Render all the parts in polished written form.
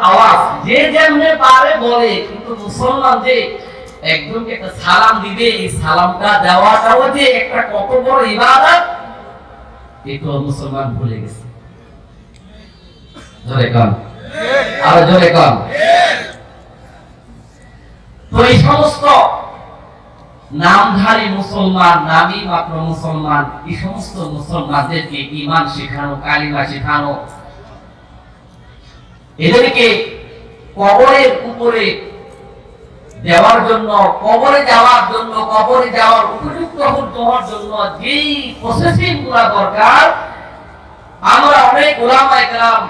আওয়াজ যে যেমনে পারে বলে, কিন্তু মুসলমান যে একজনকে একটা সালাম দিবে, এই সালামটা দেওয়াটাও যে একটা কত বড় ইবাদত, এটা মুসলমান ভুলে গেছে। জোরে কান, আর জোরে কান। তো এই সমস্ত নামধারী মুসলমান, নামই মাত্র মুসলমান, এই সমস্ত মুসলমানদেরকে ঈমান শেখানো, কালিমা শেখানো, এদেরকে কবরের উপরে দেওয়ার জন্য, কবরে যাওয়ার জন্য, কবরে যাওয়ার উপযুক্ত হওয়ার জন্য যেই প্রসেসিং গুলা দরকার, আমরা অনেক উলামায়ে কেরাম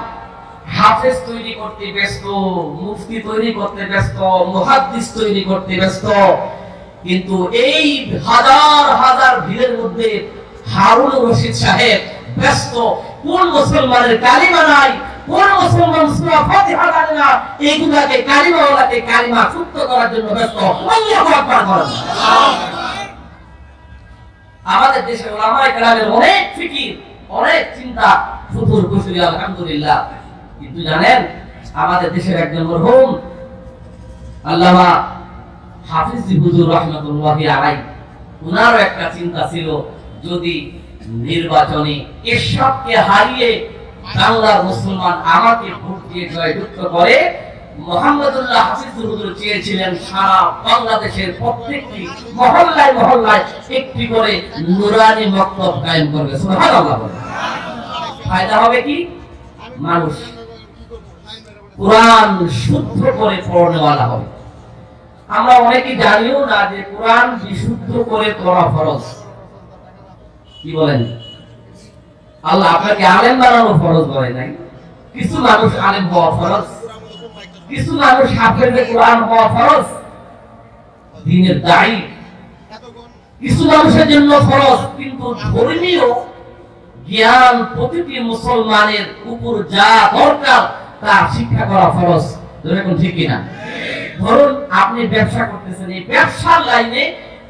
হাফেজ তৈরি করতে ব্যস্ত, মুফতি তৈরি করতে ব্যস্ত, মুহাদ্দিস তৈরি করতে ব্যস্ত, কিন্তু এই হাজার হাজার ভিড়ের মধ্যে হারুন রশিদ সাহেব ব্যস্ত কোন মুসলমানের কালিমা নাই, কোন মুসলমান সূরা ফাতিহা জানে না, এইগুলাকে কালিমাওয়ালাকে কালিমা শুদ্ধ করার জন্য ব্যস্ত। আল্লাহু আকবার বলেন। আমাদের দেশের উলামায়ে কেরামের অনেক ফিকির, অনেক চিন্তা, ফুতুর কুশরি আলহামদুলিল্লাহ। কিন্তু জানেন আমাদের দেশের একজন মরহুম আল্লামা হাফিজ হুজুর রাহমাতুল্লাহি আলাইহি, উনারও একটা চিন্তা ছিল, যদি নির্বাচনে এরশাদকে হারিয়ে বাংলার মুসলমান আমাকে ভোট দিয়ে জয়যুক্ত করে, মুহাম্মদুল্লাহ হাফিজ হুজুর চেয়েছিলেন সারা বাংলাদেশের প্রত্যেকটি মহল্লায় মহল্লায় একটি করে নুরানি মক্তব কায়েম করবে। সুবহানাল্লাহ। ফায়দা হবে কি? মানুষ কোরআন শুদ্ধ করে পড়নেওয়ালা হবে। আমরা অনেকে জানিও না যে কোরআন বিশুদ্ধ করে পড়া ফরজ। কি বলেন? আল্লাহ আপনাকে আলেম বানানো ফরজ করে নাই। কিছু মানুষ আলেম হওয়া ফরজ, কিছু মানুষ হাফেজে কোরআন হওয়া ফরজ, দ্বীনের দায়ী কিছু মানুষের জন্য ফরজ, কিন্তু ধর্মীয় জ্ঞান প্রতিটি মুসলমানের উপর যা দরকার তা শিক্ষা করা ফরজ। এরকম ঠিক কিনা? ধরুন আপনি ব্যবসা করতেছেন, এই ব্যবসার লাইনে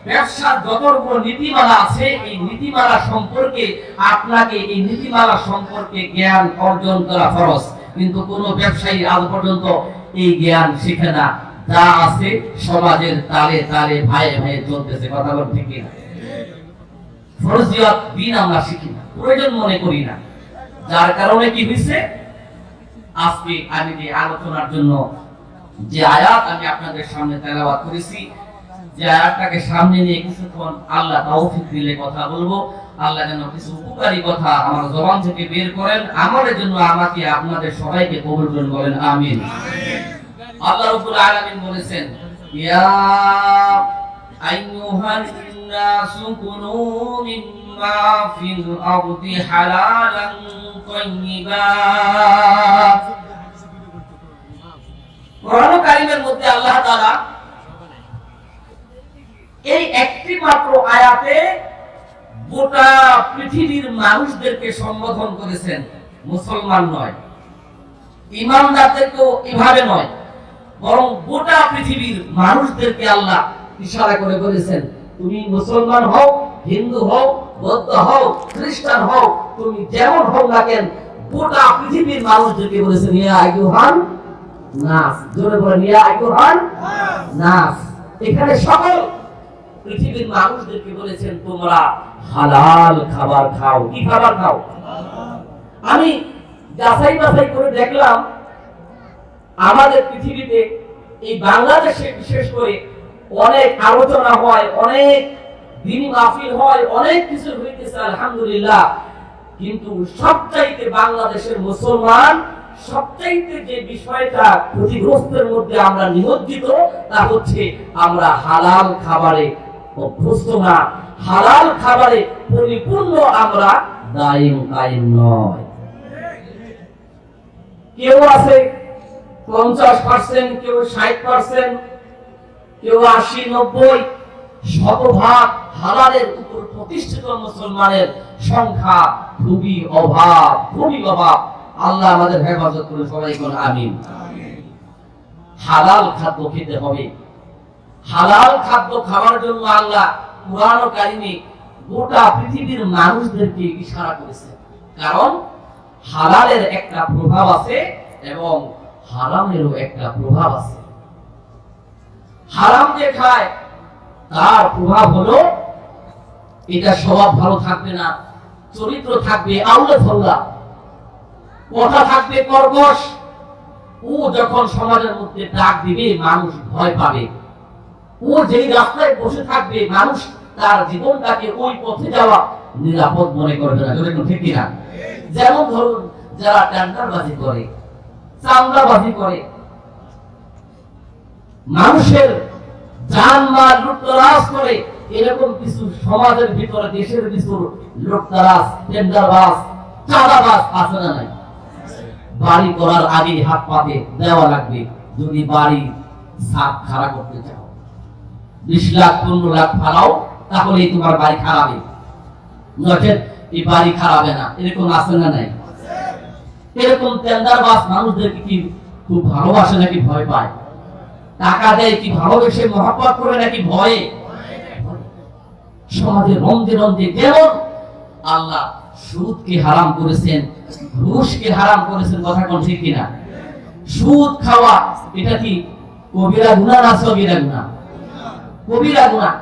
ব্যবসার যত রকম নীতিমালা আছে, এই নীতিমালা সম্পর্কে আপনাকে, এই নীতিমালা সম্পর্কে জ্ঞান অর্জন করা ফরজ। কিন্তু কোন ব্যবসায়ী আজ পর্যন্ত এই জ্ঞান শিখে না, যা আছে সমাজের তালে তালে ভাইয়ে ভাইয়ে চলতেছে। কথা বল ঠিক কিনা? ফরজিয়াত দিন আমরা শিখি না, প্রয়োজন মনে করি না, যার কারণে কি হইছে, আজকে আমি যে আলোচনার জন্য যে আয়াত আমি আপনাদের সামনে তেলাওয়াত করেছি, যে আয়াতটাকে সামনে নিয়ে কিছুক্ষণ আল্লাহ তৌফিক দিলে কথা বলবো। আল্লাহ যেন কিছু উপকারী কথা আমার জবান থেকে বের করেন, আমাদের জন্য, আমাকে, আপনাদের সবাইকে কবুল করুন, বলেন আমিন। আল্লাহ রাব্বুল আলামিন বলেছেন, ইয়া আইয়ুহান নাসু কুনু মিম্মা ফিল আরদি হালালান তাইয়্যিবা। কোরআন কারীমের মধ্যে আল্লাহ তাআলা এই একটি মাত্র আয়াতে গোটা পৃথিবীর মানুষদেরকে সম্বোধন করেছেন, মুসলমান নয়, ঈমানদারদেরকেও এভাবে নয়, বরং গোটা পৃথিবীর মানুষদেরকে আল্লাহ ইশারা করে বলেছেন, তুমি মুসলমান হও, হিন্দু হও, বৌদ্ধ হও, খ্রিস্টান হও, তুমি যেমন হও না কেন, গোটা পৃথিবীর মানুষদেরকে বলেছেন ইয়া আইয়ুহান নাস। জোরে বলেন ইয়া আইয়ুহান নাস। এখানে সকল পৃথিবীর মানুষদেরকে বলেছেন তোমরা হালাল খাবার খাও। কি খাবার খাও? আমি যাচাই বাছাই করে দেখলাম আমাদের পৃথিবীতে, এই বাংলাদেশে বিশেষ করে অনেক আলোচনা হয়, অনেক দ্বীনি মাহফিল হয়, অনেক কিছু হইতেছে আলহামদুলিল্লাহ, কিন্তু সবচাইতে বাংলাদেশের মুসলমান সবচাইতে যে বিষয়টা ক্ষতিগ্রস্তের মধ্যে আমরা নিমজ্জিত, তা হচ্ছে আমরা হালাল খাবারে অভ্যস্ত না, হালাল খাবারে পরিপূর্ণ আমরা দায়িম কায়েম নয়। কেউ আছে 50%, কেউ 60%, কেউ 80-90, শতভাগ হালালের উপর প্রতিষ্ঠিত মুসলমানের সংখ্যা খুবই অভাব, খুবই অভাব। আল্লাহ আমাদের হেফাজত করুন, সবাই বলুন আমিন। হালাল খাদ্য খেতে হবে। হালাল খাদ্য খাওয়ার জন্য আল্লাহ কুরআন কারীমে গোটা পৃথিবীর মানুষদেরকে ইশারা করেছে, কারণ হালালের একটা প্রভাব আছে এবং হারামেরও একটা প্রভাব আছে। হারাম যে খায় তার প্রভাব হলো এটা স্বভাব ভালো থাকবে না, চরিত্র থাকবে আউলে ধল্লা, কথা থাকবে কর্কশ। ও যখন সমাজের মধ্যে ডাক দিবে মানুষ ভয় পাবে। ও যেই রাস্তায় বসে থাকবে মানুষ তার জীবনটাকে ওই পথে যাওয়া নিরাপদ মনে করবে না। ঠিক কিনা? যেমন ধরুন যারা টেন্ডারবাজি করে, চাঁদাবাজি করে, মানুষের জানমাল লুটতরাজ করে, এরকম কিছু সমাজের ভিতরে দেশের কিছু লুটতরাজ, টেন্ডারবাজ, চাঁদাবাজ আছে না নাই? বাড়ি করার আগে হাত পাতে দেওয়া লাগবে। যদি বাড়ি সাপ খাড়া করতে চাও 20 লাখ 15 লাখ ফালাও, তাহলেই তোমার বাড়ি খারাবে, নচেত এই বাড়ি খারাবে না। এরকম আছে না নাই? এরকম টেন্ডারবাজ মানুষদেরকে কি খুব ভালোবাসে নাকি ভয় পায়? টাকা দেয় কি ভালোবেসে মহব্বত করে নাকি ভয়ে? সমাজে রমজে রমজে যেমন আল্লাহ সুদকে হারাম করেছেন, ঘুষকে হারাম করেছেন। কথা কোন ঠিক কিনা? সুদ খাওয়া এটা কি কবিরা গুনাহ না সগীরা গুনাহ? কবিরা গুনাহ।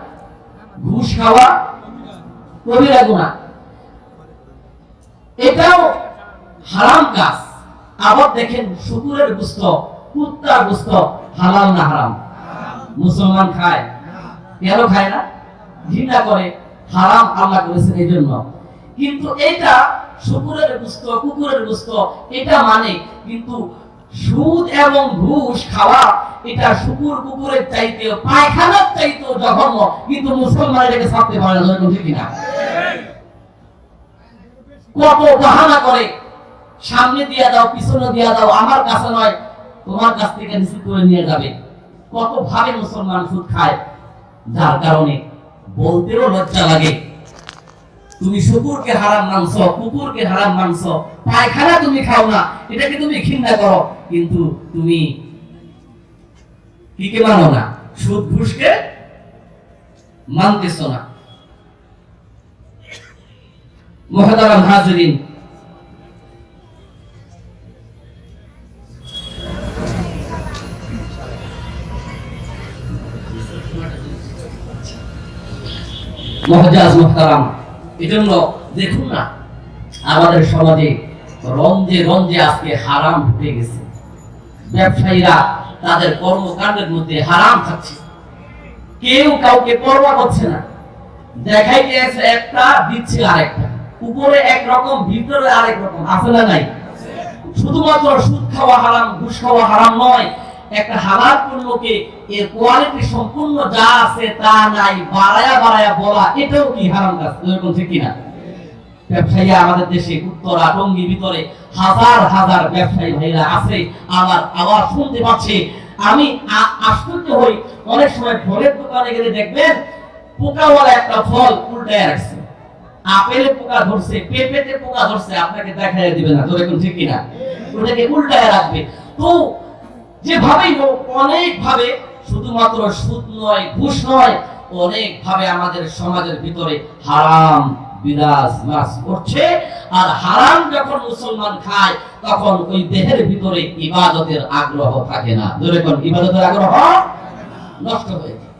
ঘুষ খাওয়া কবিরা গুনাহ, এটাও হারাম কাজ। আবার দেখেন শুকুরের গোশত, কুত্তার গোশত হালাল না হারাম? মুসলমান খায়? কেন খায় না? ঘৃণা করে। হারাম আল্লাহ করেছেন এই জন্য। কিন্তু এটা শুকুরের গোশত, কুকুরের গোশত এটা মানে, কিন্তু সুদ এবং ঘুষ খাওয়া এটা শুকুর কুকুরের চাইতে, পায়খানার চাইতে জঘন্য, কিন্তু মুসলমান এটাকে ছাড়তে পারে না। ঠিক কিনা? কত বাহানা করে, সামনে দিয়ে দাও, পিছনে দিয়ে দাও, আমার কাছে নয় তোমার কাছ থেকে নিশ্চিত করে নিয়ে যাবে। কত ভাবে মুসলমান সুদ খায়, যার কারণে বলতেও লজ্জা লাগে। তুমি শুকুরকে হারাম মানছো, কুকুরকে হারাম মানছো, পায়খানা তুমি খাও না, এটাকে তুমি ঘৃণা করো, কিন্তু তুমি কি কে মানো না? সুদ ঘুষকে মানতেছো না। মুহতারাম হাজিরিন, মুহতাজ মুহতারাম, এজন্য দেখুন না আমাদের সমাজে রঞ্জে রঞ্জে আজকে হারাম ঢুকে গেছে। ব্যবসায়ীরা তাদের কর্মকাণ্ডের মধ্যে হারাম খাচ্ছে, কেউ কাউকে পরোয়া করছে না। দেখাই গেছে একটা, দিচ্ছে আরেকটা, উপরে একরকম ভিতরে আরেক রকম। আছে না নাই? শুধুমাত্র সুদ খাওয়া হারাম, ঘুষ খাওয়া হারাম নয়, একটা হালাল পণ্যকে এর কোয়ালিটি সম্পূর্ণ যা আছে তা নাই বাড়ায়া বাড়ায়া বলা, এটাও কি হারাম কাজ? এরকম ঠিক কিনা? ব্যবসায়ী আমাদের দেশে উত্তরা টঙ্গী ভিতরে হাজার হাজার ব্যবসায়ী ভাইরা আছে, আমার আওয়াজ শুনতে পাচ্ছে। আমি আশ্চর্য হই, অনেক সময় ফলের দোকানে গেলে দেখবেন পোকাওয়ালা একটা ফল উল্টায় রাখছে। আপেলে পোকা ধরছে, পেঁপেতে পোকা ধরছে, আপনাকে দেখাই দিবে না। তো এরকম ঠিক কিনা? ওটাকে উল্টায় রাখবে। তো যেভাবেই হোক, অনেক ভাবে, শুধুমাত্র সুদ নয়, ঘুষ নয়, অনেক ভাবে আমাদের সমাজের ভিতরে হারাম বিরাজমান করছে। আর হারাম যখন মুসলমান খায় তখন ওই দেহের ভিতরে ইবাদতের আগ্রহ থাকে না। যেরকম ইবাদতের আগ্রহ নষ্ট হয়ে যায়।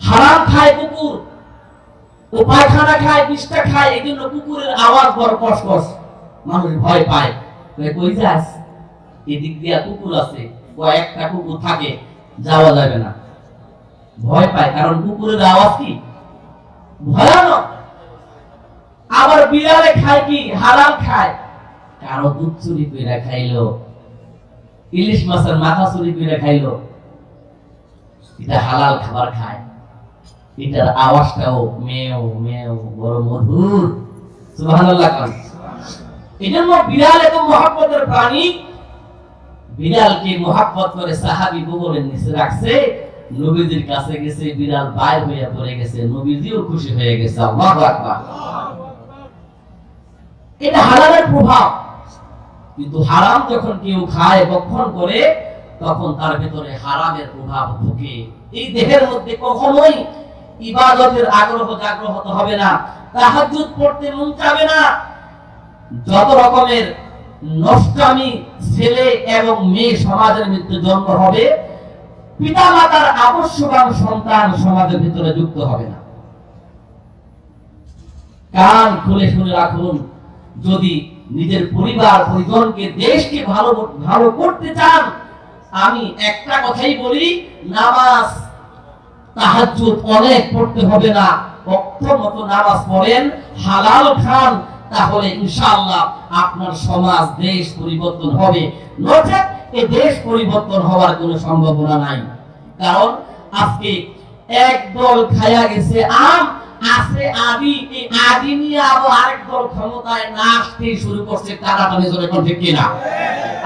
হারাম খায় কুকুর, ও পায়খানা খায়, বিষটা খায়, এই জন্য কুকুরের আওয়াজ বড় কসকস, মানুষ ভয় পায়। কই যাস? এদিক দিয়া কুকুর আছে, কয়েকটা কুকুর থাকে, যাওয়া যাবে না, ভয় পায়। কারণ কুকুরের আওয়াজ কি ভয়ানক। আবার বিড়ালে খায় কি? হারাম খায়। কারো দুধ চুরি করে খাইলো, ইলিশ মাছের মাথা চুরি করে খাইলো, এটা হালাল খাবার খায়। এটার আওয়াজটাও মেও মেও বড় মধুর। সুবহানাল্লাহ। এজন্য বিড়াল এত মহব্বতের প্রাণী, বিড়ালকে মহব্বত করে সাহাবী গোবরের নিচে রাখছে, নবীজির কাছে গেছে, বিড়াল বাইর হয়ে পড়ে গেছে, নবীজিও খুশি হয়ে গেছে। আল্লাহু আকবার। এটা হালালের প্রভাব। কিন্তু হারাম যখন কেউ খায়, ভক্ষণ করে, তখন তার ভিতরে হারামের প্রভাব ঢুকে। এই দেহের মধ্যে কখনোই ইবাদতের আগ্রহ জাগ্রত হবে না, তাহাজ্জুদ পড়তে মন চাবে না, যত রকমের নষ্টামি ছেলে এবং মেয়ে সমাজের মধ্যে জন্ম হবে, পিতামাতার আবশ্যকান সন্তান সমাজের ভিতরে যুক্ত হবে না। কান খুলে শুনে রাখুন, যদি নিজের পরিবার পরিজনকে দেশকে ভালো ভালো করতে চান, আমি একটা কথাই বলি, নামাজ তাহাজ্জুদ অনেক পড়তে হবে না, ওয়াক্ত মতো নামাজ পড়েন, হালাল খান, তাহলে ইনশাআল্লাহ আপনার সমাজ দেশ পরিবর্তন হবে। নচেত এই দেশ পরিবর্তন হওয়ার কোনো সম্ভাবনা নাই। কারণ আজকে একদল খায়া গেছে আম, আছে আদি, এই আদি নিয়ে আবার আরেক দল ক্ষমতায় না আসতে শুরু করছে, টানাটানি জোরে কোন ঠিক কিনা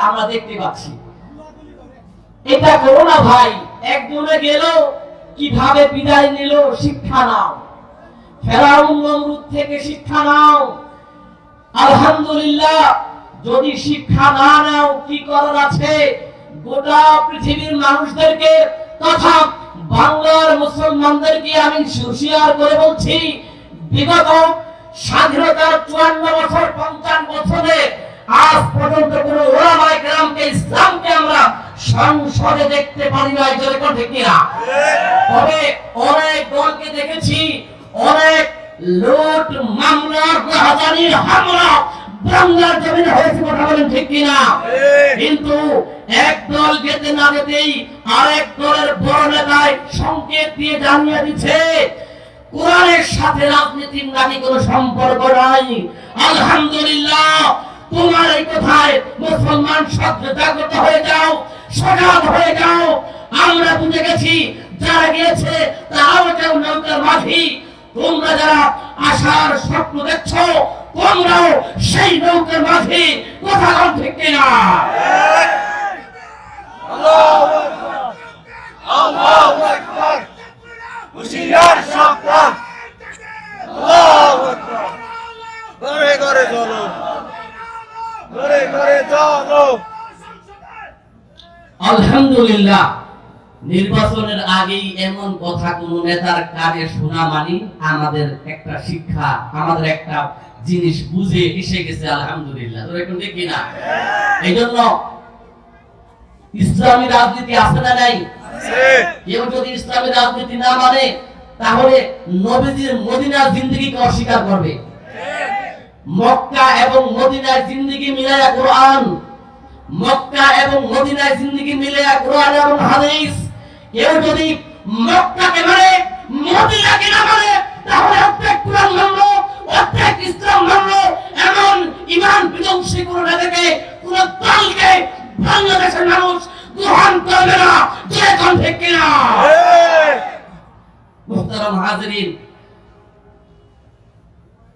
আমরা দেখতে পাচ্ছি। এটা করো না ভাই, একজনে গেল কিভাবে বিদায় নিল, শিক্ষা নাও, ফেরাউন নমরুদ থেকে শিক্ষা নাও। আলহামদুলিল্লাহ, যদি শিক্ষা না নাও কি করার আছে? গোটা পৃথিবীর মানুষদেরকে তথা বাংলার মুসলমানদেরকে আমি হুঁশিয়ার করে বলছি, বিগত স্বাধীনতার 54 বছর 55 বছরে আজ পর্যন্ত কোন ওলামায়ে কেরামকে, ইসলামকে আমরা সংসদে দেখতে পারি না, জোরে কোন ঠিক কিনা? তবে অনেক দলকে দেখেছি, অনেক লুট মামলা রাহাজানির হামলা বাংলার জমিনে হয়েছে, কথা বলেন ঠিক কিনা? কিন্তু এক দল যেতে না যেতেই আরেক দলের বড় নেতায় সংকেত দিয়ে জানিয়ে দিচ্ছে কোরআনের সাথে রাজনীতির নাকি কোনো সম্পর্ক নাই। আলহামদুলিল্লাহ, তোমার এই কথায় মুসলমান জাগ্রত হয়ে যাও, সজাগ হয়ে যাও। আমরা বুঝে গেছি, যারা গিয়েছে তারাও কেউ নৌকার মাঝি। তোমরা যারা আশার স্বপ্ন দেখছো, তোমরাও সেই নৌকার মাঝি, কথা বল ঠিক কিনা? আল্লাহু আকবার, আল্লাহু আকবার, হুশিয়ার সাবধান, আল্লাহু আকবার। ঘরে ঘরে চলো, ঘরে ঘরে চলো। আলহামদুলিল্লাহ, নির্বাচনের আগেই এমন কথা কোন নেতার কানে শোনা মানে আমাদের একটা শিক্ষা, আমাদের একটা জিনিস বুঝে এসে গেছে। আলহামদুলিল্লাহ, তোর এখন দেখি না। এই জন্য ইসলামী রাজনীতি আছে না নাই? কেউ যদি ইসলামী রাজনীতি না মানে তাহলে নবীজির মদিনার জিন্দেগিকে অস্বীকার করবে। মক্কা এবং মদিনার জিন্দেগি মিলায়া কোরআন, মক্কা এবং মদিনার জিন্দেগি মিলায়া কোরআন এবং হাদিস। কেউ যদি মক্কাকে মানে মদিনাকে না মানে তাহলে অর্ধেক কোরআন মানলো, অর্ধেক ইসলাম মানলো, এমন ঈমান বিধ্বংসী কোন নেতাকে, কোন দলকে বাংলাদেশের মানুষ গ্রহণ করবে না, যে কোন ঠিক কিনা? মুহতারাম হাজিরিন,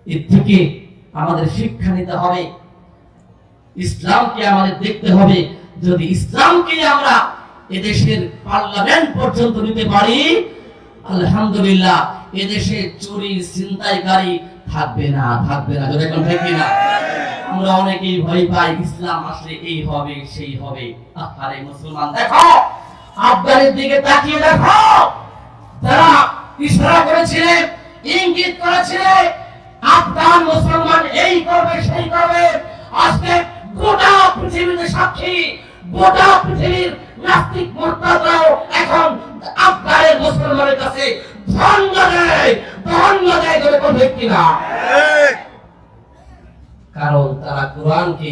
এর থেকে আমাদের শিক্ষা নিতে হবে, ইসলামকে আমাদের দেখতে হবে। যদি ইসলামকে আমরা এদেশের পার্লামেন্ট পর্যন্ত নিতে পারি, আলহামদুলিল্লাহ, এদেশে চুরি ছিনতাইকারী থাকবে না, থাকবে না, যদি এখন ঠিক কিনা? আমরা অনেকেই ভয় পাই, ইসলাম আসলে এই হবে সেই হবে। আরে মুসলমান, দেখো আফগানের দিকে তাকিয়ে দেখো, যারা ইশারা করেছিলেন, ইঙ্গিত করেছিলেন আফগান মুসলমান এই করবে সেই করবে, আজকে গোটা পৃথিবীতে সাক্ষী, গোটা পৃথিবীর নাস্তিক মুরতাদরাও এখন আফগানের মুসলমানের কাছে ধন্য দেয় করে কোন ব্যক্তি না। কারণ তারা কোরআনকে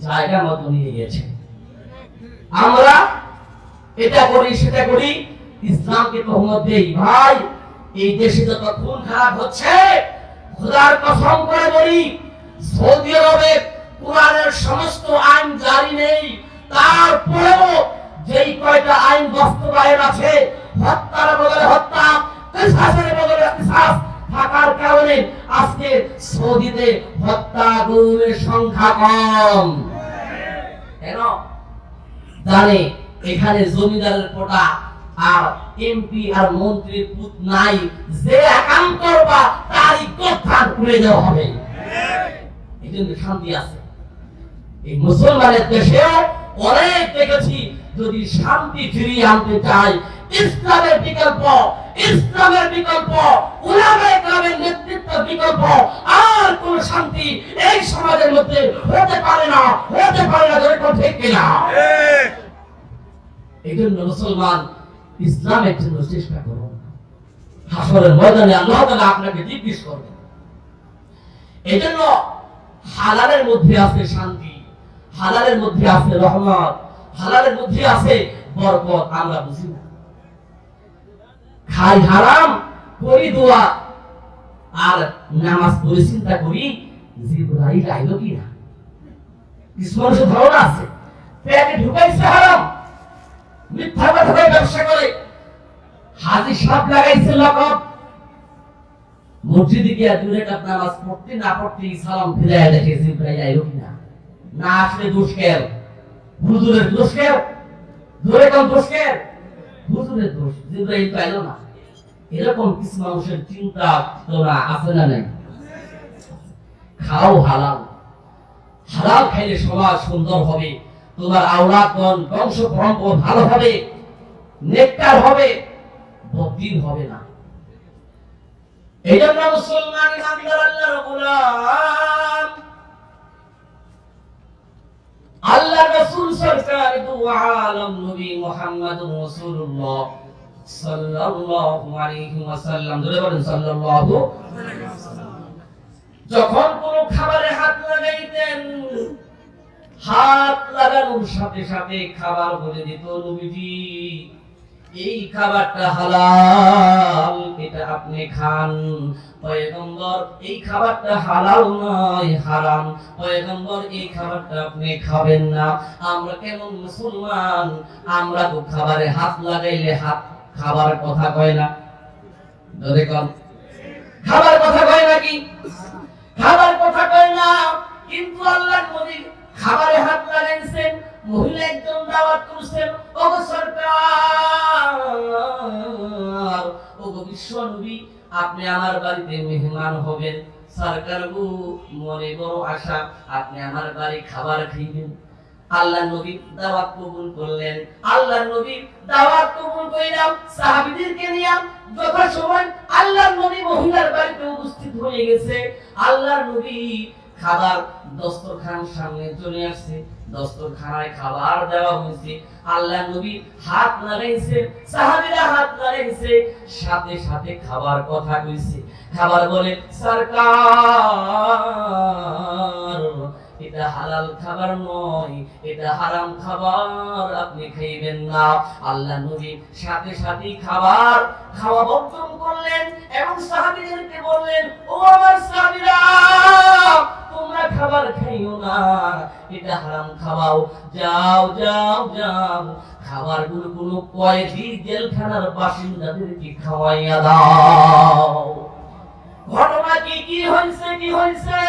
জায়গা মতো নিয়ে গেছে। আমরা এটা করি সেটা করি, ইসলামকে তহমত দেই। ভাই, এই দেশে যত খুন খারাপ হচ্ছে, খোদার কসম করে বলি, সৌদি আরবে কোরআনের সমস্ত আইন জারি নেই, তারপরেও যেই কয়টা আইন বাস্তবায়ন আছে, হত্যার বদলে হত্যা, কিসাসের বদলে কিসাস থাকার কারণে আজকে সৌদিতে হত্যা গুমের সংখ্যা কম। কেন জানে? এখানে জমিদারের কোটা আর এমপি আর মন্ত্রীর পুত নাই, যে একাম করবা তারই কথা উড়ে দেওয়া হবে। এই জন্য শান্তি আছে। এই মুসলমানের দেশেও অনেক দেখেছি, যদি শান্তি ফিরিয়ে আনতে চায় ইসলামের বিকল্প, ইসলামের বিকল্প, উলামায়ে কেরামের নেতৃত্ব বিকল্প আর কোন শান্তি এই সমাজের মধ্যে হতে পারে না, হতে পারে না। ধরে ঠিক কিনা? এই জন্য মুসলমান ইসলামের জন্য চেষ্টা করুন। হাসরের ময়দানে আল্লাহ তাআলা আপনাকে জিজ্ঞেস করবেন। এই জন্য হালালের মধ্যে আছে শান্তি, হালালের মধ্যে আছে রহমত, হালালের মধ্যে আছে বরকত। আমরা বুঝি না, খাই হারাম, করি দোয়া, আর নামাজ পড়ে চিন্তা করি জিবরাইল আইলো কিনা। কিছু মানুষের ধারণা আছে পেটে ঢুকাইছে হারাম, মিথ্যা কথা বলে ব্যবসা করে, হাজি সাপ লাগাইছে লকব, মসজিদে গিয়ে দূরে কাপ নামাজ পড়তে না পড়তে সালাম ফিরাইয়া দেখে জিবরাইল আইলো কিনা। না আসলে দোষ কেন? হুজুরের দোষ কেন? দূরে কাপ দোষ কেন? হুজুরের দোষ, জিবরাইল তো আইলো না। এরকম কিছু মানুষের চিন্তা তোরা আছে না নাই? খাও হালাল, হালাল খাইলে সমাজ সুন্দর হবে, তোমার আওলাদগণ বংশ পরম্পরা ভালো হবে, নেককার হবে, বদদিন হবে না। এই জন্য মুসলমান ইমানদার আল্লাহর গোলাম, আল্লাহর রাসূল সরকার দু আলম নবী মুহাম্মদুর রাসূলুল্লাহ সাল্লাল্লাহু আলাইহি ওয়াসাল্লাম, ধরে বলেন সাল্লাল্লাহু আলাইহি ওয়াসাল্লাম, যখন কোন খাবারে হাত লাগাইতেন, হাত লাগানোর সাথে সাথে খাবার বলে দিত নবীজি এই খাবারটা হালাল, এটা আপনি খান। পয়গম্বর এই খাবারটা হালাল নয়, হারাম। পয়গম্বর এই খাবারটা আপনি খাবেন না। আমরা কেমন মুসলমান, আমরা তো খাবারে হাত লাগাইলে হাত খাবার কথা কয় না, ধরে কম খাবার কথা কয় নাকি? খাবার কথা কয় না, কিন্তু আল্লাহর নবী খাবারে হাত লাগাইছেন। মহিলা একজন দাওয়াত করছেন, ওগো সরকার, ওগো বিশ্ব নবী, আপনি আমার বাড়িতে মেহমান হবেন। সরকার গো, মনে বড় আশা, আপনি আমার বাড়ি খাবার খাইবেন। আল্লাহ নবী দাওয়াত কবুল করলেন। আল্লাহ নবী দাওয়াত কবুল কইরাম সাহাবীদেরকে নিয়ে যথা সময় আল্লাহ নবী মহিলার বাড়িতে উপস্থিত হয়ে গেছে। আল্লাহ নবী খাবার দস্তরখান সামনে চলে আসছে, দস্তরখানায় খাবার দেওয়া হয়েছে। আল্লাহ নবী হাত লাগাইছে, সাহাবীরা হাত লাগাইছে, সাথে সাথে খাবার কথা কইছে। খাবার বলে, সরকার এটা হালাল খাবার নয়, এটা হারাম খাবার, আপনি খাইবেন না। আল্লাহ নবী সাথে সাথে খাবার খাওয়া বর্জন করলেন এবং সাহাবীদেরকে বললেন, ও আমার সাহাবীরা, তোমরা খাবার খাইও না, এটা হারাম খাওয়াও, যাও যাও যাও, খাবারগুলো কোনো কয়েদি জেলখানার বাসিন্দাদেরকে খাওয়াইয়া দাও। ঘটনা কি হয়েছে, কি হয়েছে?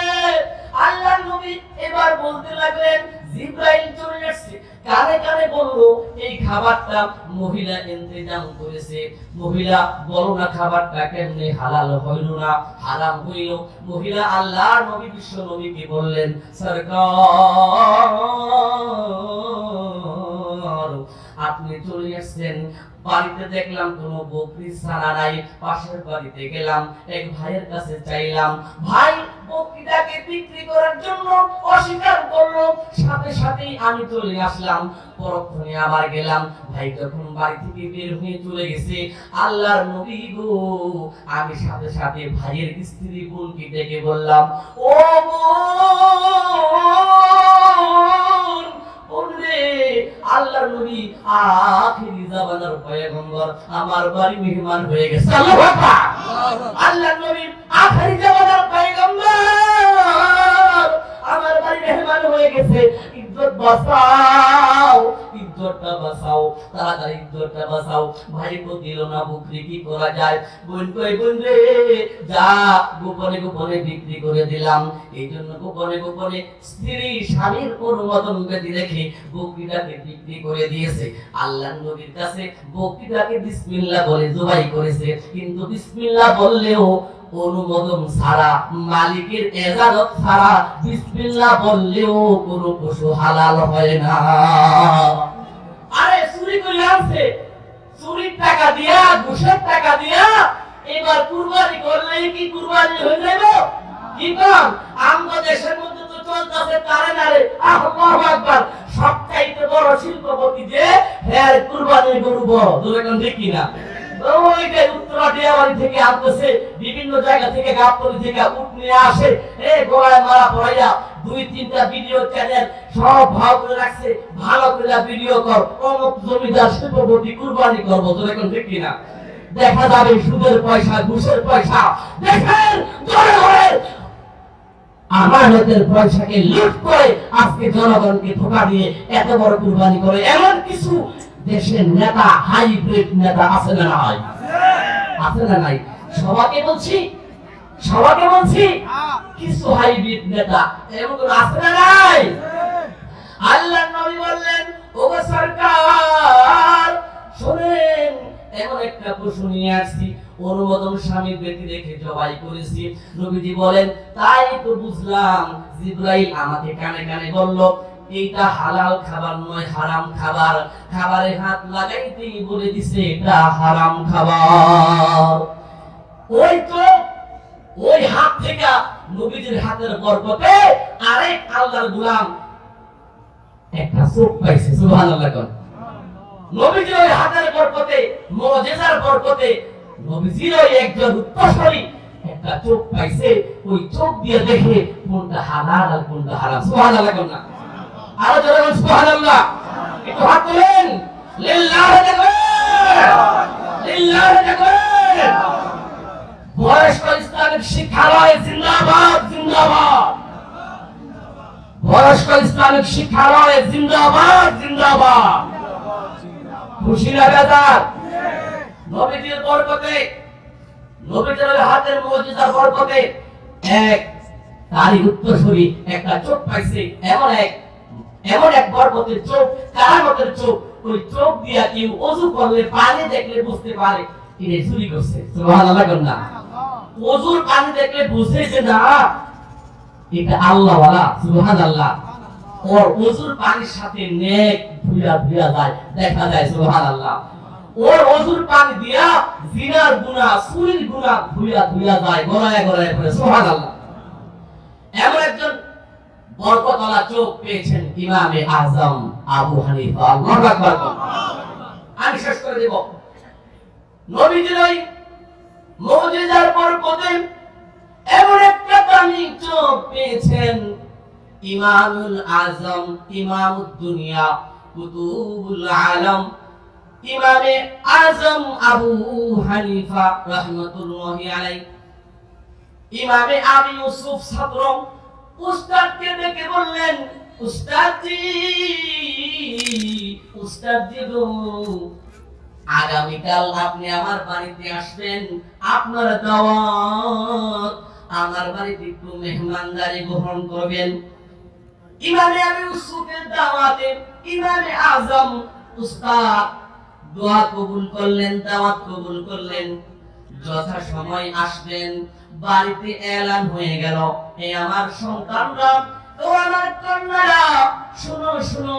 আল্লাহ নবী এবার বলতে লাগলেন, জিবরাইল চলে আসছে, কানে কানে বলল, এই খাবারটা মহিলা ইন্তজাম করেছে। মহিলা বলো না খাবারটা কেমনে হালাল হইল না হারাম হইল? মহিলা আল্লাহর নবী বিশ্ব নবীকে বললেন, সরকার আপনি চলে আসছেন, বাড়িতে দেখলাম কোনো বকরি ছানা নাই। পাশের বাড়িতে গেলাম, এক ভাইয়ের কাছে চাইলাম, ভাই বকরিটাকে বিক্রি করার জন্য অস্বীকার করলো। সাথে সাথেই আমি চলে আসলাম, পরক্ষণে আবার গেলাম। ভাই যখন বাড়ি থেকে বের হয়ে চলে গেছে, আল্লাহর নবী গো, আমি সাথে সাথে ভাইয়ের স্ত্রী বোনকে ডেকে বললাম, ও বোন, আল্লাহর নবী আখিরি জামানার পয়গম্বর আমার বাড়ি মেহমান হয়ে গেছে। আল্লাহু আকবার। আল্লাহর নবী আখিরি জামানার পয়গম্বর আমার বাড়ি মেহমান হয়ে গেছে। ইজ্জত বাঁচাও, ইজ্জতটা বাঁচাও, তাড়াতাড়ি ইজ্জতটা বাঁচাও। ভাই তো দিল না বকরি, কি করা যায়? বোন কই, বোন রে, যা গোপনে গোপনে বিক্রি করে দিলাম। এই জন্য গোপনে গোপনে স্ত্রী স্বামীর অনুমোদন ব্যতি রেখে বকরিটাকে বিক্রি করে দিয়েছে। আল্লাহর নবীর কাছে বকরিটাকে বিসমিল্লাহ বলে জবাই করেছে, কিন্তু বিসমিল্লাহ বললেও অনুমোদন ছাড়া, মালিকের ইজাজত ছাড়া বিসমিল্লাহ বললেও কোনো পশু হালাল হয় না। আরে চুরি করে আনছে, চুরির টাকা বড়, দুজন ঠিক কিনা? ওইটাই উত্তরা ডিয়াবাড়ি থেকে আনতেছে, বিভিন্ন জায়গা থেকে, গাবতলী থেকে উট নিয়ে আসে, গলায় মারা পড়াইয়া 2-3টা ভিডিও চ্যানেল সব ভাগ করে রাখছে, ভালো করে ভিডিও কর, অমুক জমিদার শিল্পপতি কুরবানি করবো, দুজন ঠিক কিনা? দেখা যাবে সুদের পয়সা, ঘুষের পয়সা, দেখেন ধরে ধরে আমানতের পয়সাকে লুট করে আজকে জনগণকে ধোঁকা দিয়ে এত বড় কুরবানি করে। এমন কিছু দেশের নেতা, হাইব্রিড নেতা আছে না নাই? আছে না নাই? সবাইকে বলছি কিছু হাইব্রিড নেতা এমন আছে না নাই? আল্লাহর নবী বললেন, ওগো সরকার শুনেন, এমন একটা পশু নিয়ে আসছি, অনুমোদন স্বামীর ব্যক্তি রেখে জবাই করেছি। নবীজি বলেন, তাই তো বুঝলাম। জিবরাইল আমাকে কানে কানে বলল, এইটা হালাল খাবার নয়, হারাম খাবার। খাবারে হাত লাগাইতেই বলে দিছে এটা হারাম খাবার। ওই হাত থেকে নবীজির হাতের বরকতে আরেক আল্লাহর গোলাম একটা চোখ পাইছে। সুবহানাল্লাহ। নবীজির ওই হাতের বরকতে, মুজিজার বরকতে নবীজির ওই একজন উত্তরসূরি একটা চোখ পাইছে। ওই চোখ দিয়ে দেখে কোনটা হালাল আর কোনটা হারাম। সুবহানাল্লাহ। না আরো জোরে বলুন সুবহানাল্লাহ। একটু হাত তুলেন, লিল্লাহি তাকবীর, লিল্লাহি তাকবীর। বয়স্ক ইসলামিক শিক্ষালয় জিন্দাবাদ, জিন্দাবাদ। বয়স্ক ইসলামিক শিক্ষালয় জিন্দাবাদ, জিন্দাবাদ। খুশি না বেজার? নবীজির বরকতে, নবীজির হাতের মুজিজার বরকতে এক তারই উত্তরসূরি একটা চোখ পাইছে। এমন এক বরকতের চোখ, কারামতের চোখ। ওই চোখ দিয়া কেউ ওযু করলে, পানি দেখলে বুঝতে পারে তিনি চুরি করছে। সুবহানাল্লাহ। না ওযুর পানি দেখলে বুঝে যে না এটা আল্লাহ ওয়ালা। সুবহানাল্লাহ। ওর ওযুর পানির সাথে নেক ধুইয়া ধুইয়া যায়, দেখা যায়। সুবহানাল্লাহ। ওর ওযুর পানি দিয়া জিনার গুনাহ, চুরির গুনাহ ধুইয়া ধুইয়া যায়, গড়ায় গড়ায় পড়ে। সুবহানাল্লাহ। এমন একজন বরকতওয়ালা চোখ পেয়েছেন ইমামে আযম আবু হানিফা। আল্লাহু আকবার। আমি শেষ করে দেব। নবীজির ওই মুজিজার বরকতে এমন একটা দামি চোখ পেয়েছেন ইমামুল আযম, ইমামুদ দুনিয়া, কুতুবুল আলম, ইমামে আযম আবু হানিফা রাহমাতুল্লাহি আলাইহি। ইমামে আবু ইউসুফ ছাত্র উস্তাদকে ডেকে বললেন, উস্তাদজি গো, আগামীকাল আপনি আমার বাড়িতে আসবেন, আপনার দাওয়াত, আমার বাড়িতে একটু মেহমানদারি গ্রহণ করবেন। ইমামে আবু ইউসুফের দাওয়াতে ইমামে আযম উস্তাদ দোয়া কবুল করলেন, দাওয়াত কবুল করলেন। যথা সময় আসবেন, বাড়িতে এলান হয়ে গেল, হে আমার সন্তানরা, ও আমার কন্যারা, শুনো শুনো,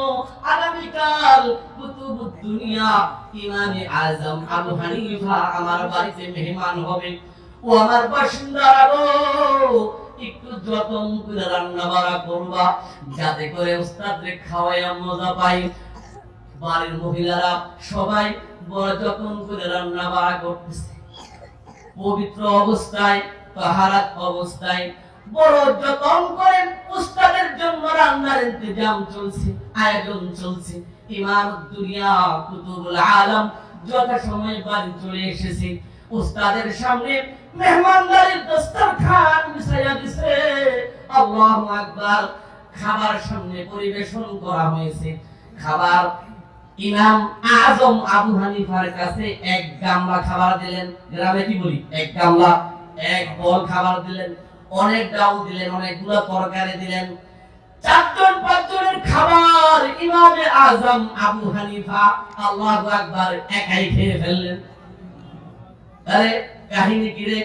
আগামীকাল কুতুবুদ দুনিয়া ইমামে আযম আবু হানিফা আমার বাড়িতে মেহমান হবে। ও আমার বাসিন্দারা গো, একটু যত্ন করে রান্না বাড়া করবা, যাতে করে উস্তাদরে খাওয়াইয়া মজা পাই। বাড়ির মহিলারা সবাই বড় যত্ন করে রান্না বাড়া করতেছে, পবিত্র অবস্থায়, তাহারাত অবস্থায় বড় যত্ন করে উস্তাদের জন্য রান্নার ইন্তজাম চলছে, আয়োজন চলছে। ইমাম দুনিয়া কুতুবুল আলম যথা সময় বাড়ি চলে এসেছে। উস্তাদের সামনে মেহমানদারির দস্তরখান বিছাইয়া দিয়েছে। আল্লাহু আকবার। খাবার সামনে পরিবেশন করা হয়েছে। খাবার ইমাম আযম আবু হানিফার কাছে এক গামলা খাবার দিলেন। গ্রামে কি বলি, এক গামলা, এক বল খাবার দিলেন, অনেক ডাল দিলেন, অনেকগুলো তরকারি দিলেন। 4-5 জনের খাবার ইমামে আযম আবু হানিফা আল্লাহু আকবার একাই খেয়ে ফেললেন। আরে কাহিনী কি রে?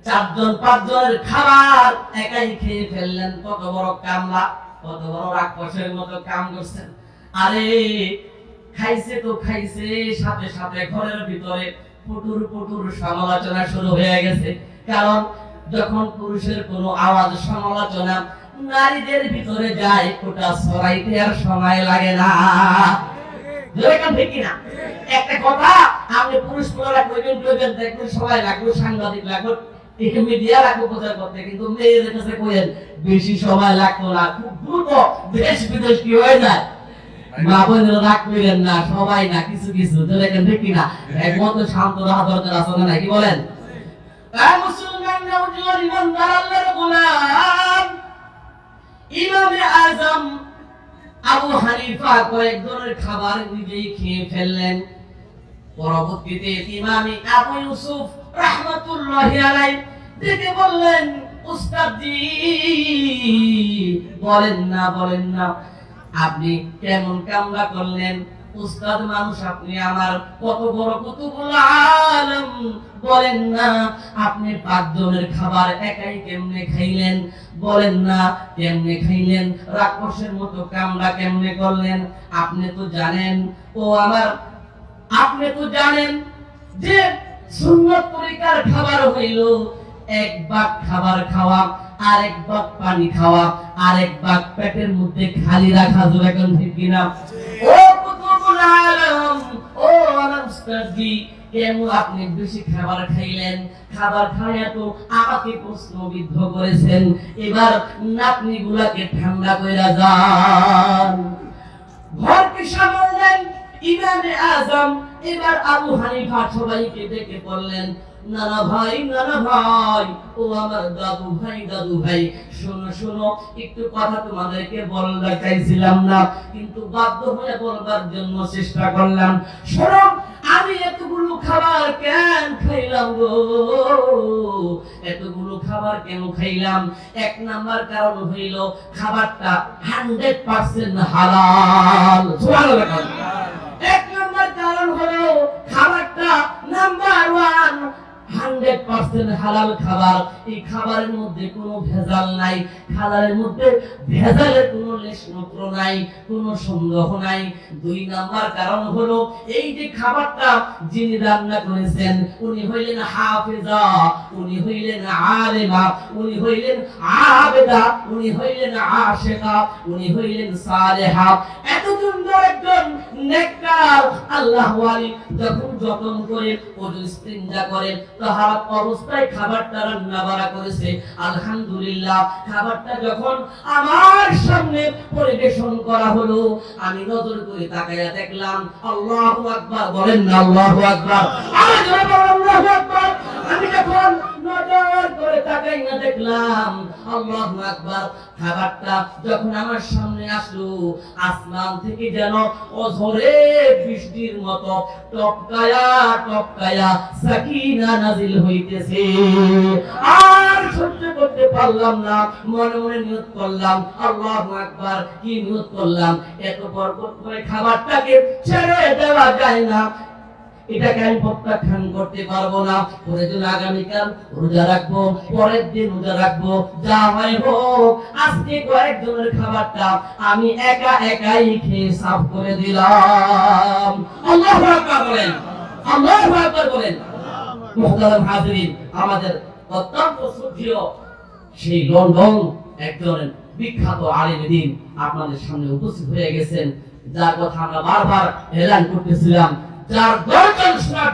4-5 জনের খাবার একাই খেয়ে ফেললেন। কত বড় কামলা, কত বড় রাক্ষসের মতো কাম করছেন। আরে খাইছে তো খাইছে, সাথে সাথে ঘরের ভিতরে পুটুর পুটুর সমালোচনা শুরু হয়ে গেছে। কারণ যখন পুরুষের কোনো আওয়াজ, সমালোচনা নারীদের ভিতরে যায়, ওটা সরাইতে আর সময় লাগে না। যেরকম ঠিক না, একটা কথা আপনি পুরুষ পোলারা কইবেন দেখবেন সবাই লাগবে, সাংবাদিক লাগবে, মিডিয়া লাগবে প্রচার করতে, কিন্তু মেয়েদের কাছে কইেন বেশি সময় লাগতো না, খুব দ্রুত দেশ বিদেশ কি হয়ে যায়। মা বোনেরা রাগ করেন না, সবাই না, কিছু কিছু তো দেখেন ঠিক কিনা, একমাত্র শান্ত রাহা দরকার আছে না, কি বলেন? মুসলমান নওজোয়ান ইমানদার আল্লাহর গোলাম ইমামে আজম আবু হানিফা কয়েক ধরনের খাবার নিজেই খেয়ে ফেললেন। পরবর্তীতে ইমামি আবু ইউসুফ রাহমাতুল্লাহি আলাইহি ডেকে বললেন, উস্তাদ জি বলেন না আপনি কেমন কামরা করলেন? উস্তাদ মানুষ আপনি, আমার কত বড় কুতুবুল আলম, বলেন না আপনি 5 জনের খাবার একাই কেমনে খাইলেন? বলেন না কেমনে খাইলেন? রাক্ষসের মতো কামরা কেমনে করলেন? আপনি তো জানেন আপনি তো জানেন যে সুন্নত তরিকার খাবার হইল 1 ভাগ খাবার খাওয়া, আর 1 ভাগ পানি খাওয়া, আর 1 ভাগ পেটের মধ্যে খালি রাখা। জোরে কোন ঠিক কিনা? ও কুতুবুল আলম, ও আমার উস্তাদ জি, কেন আপনি বেশি খাবার খাইলেন? খাবার খাইয়া তো আমাকে প্রশ্নবিদ্ধ করেছেন, এবার নাতনি গুলাকে ঠান্ডা কইরা যান। ঘরকে সামলালেন ইমামে আজম। এবার আবু হানিফা সবাইকে ডেকে বললেন, নানা ভাই ও আমার দাদু ভাই শোনো একটু কথা তোমাদেরকে বলতে চাইছিলাম না, কিন্তু বাধ্য হয়ে বলবার জন্য চেষ্টা করলাম। শোনো, আমি এতগুলো খাবার কেন খাইলাম গো? এতগুলো খাবার কেন খাইলাম? 1 নাম্বার কারণ হইল খাবারটা 100% হালাল। সুবহানাল্লাহ। 1 নাম্বার কারণ হলো খাবারটা নাম্বার 1 100% হালাল খাবার। এই খাবারের মধ্যে কোনো ভেজাল নাই, খাবারের মধ্যে ভেজালের কোনো লেশ মাত্র নাই, কোনো সন্দেহ নাই। 2 নাম্বার কারণ হলো এই যে খাবারটা যিনি রান্না করেছেন উনি হইলেন হাফেজা, উনি হইলেন আলেমা, উনি হইলেন আবেদা, উনি হইলেন আশিকা, উনি হইলেন সালেহা। এত সুন্দর একজন নেককার আল্লাহ ওয়ালি যখন যতন করে ওযু ইস্তিনজা করে তাহার অবস্থায় খাবারটা রান্না বাড়া করেছে। আলহামদুলিল্লাহ, খাবারটা যখন আমার সামনে পরিবেশন করা হলো, আমি নজর করে তাকায়া দেখলাম, আল্লাহু আকবার, বলেন না আল্লাহু আকবার, আল্লাহু আকবার। আমি যখন নজর করে তাকাই না দেখলাম, আল্লাহু আকবার, খাবারটা যখন আমার সামনে আসলো, আসমান থেকে যেন অঝরে বৃষ্টির মতো টপকায়া সাকিনা নাজিল হইতেছে। আর সহ্য করতে পারলাম না, মনে নিয়ত করলাম, আল্লাহু আকবার। কি নিয়ত করলাম? এত বরকত করে খাবারটাকে ছেড়ে দেওয়া যায় না, এটাকে আমি প্রত্যাখ্যান করতে পারবো না। প্রয়োজন আগামীকাল রোজা রাখবো, পরের দিন রোজা রাখবো, যা হয় হোক, আজকে কয়েকজনের খাবারটা আমি একাই খেয়ে সাফ করে দিলাম। আল্লাহু আকবার বলেন, আল্লাহু আকবার বলেন। মুহতারাম হাজিরিন, আমাদের অত্যন্ত শ্রদ্ধেয় সেই লন্ডন একজন বিখ্যাত আলেম দ্বীন আপনাদের সামনে উপস্থিত হয়ে গেছেন, যার কথা আমরা বারবার এলান করতেছিলাম, যার দর্শন শোনার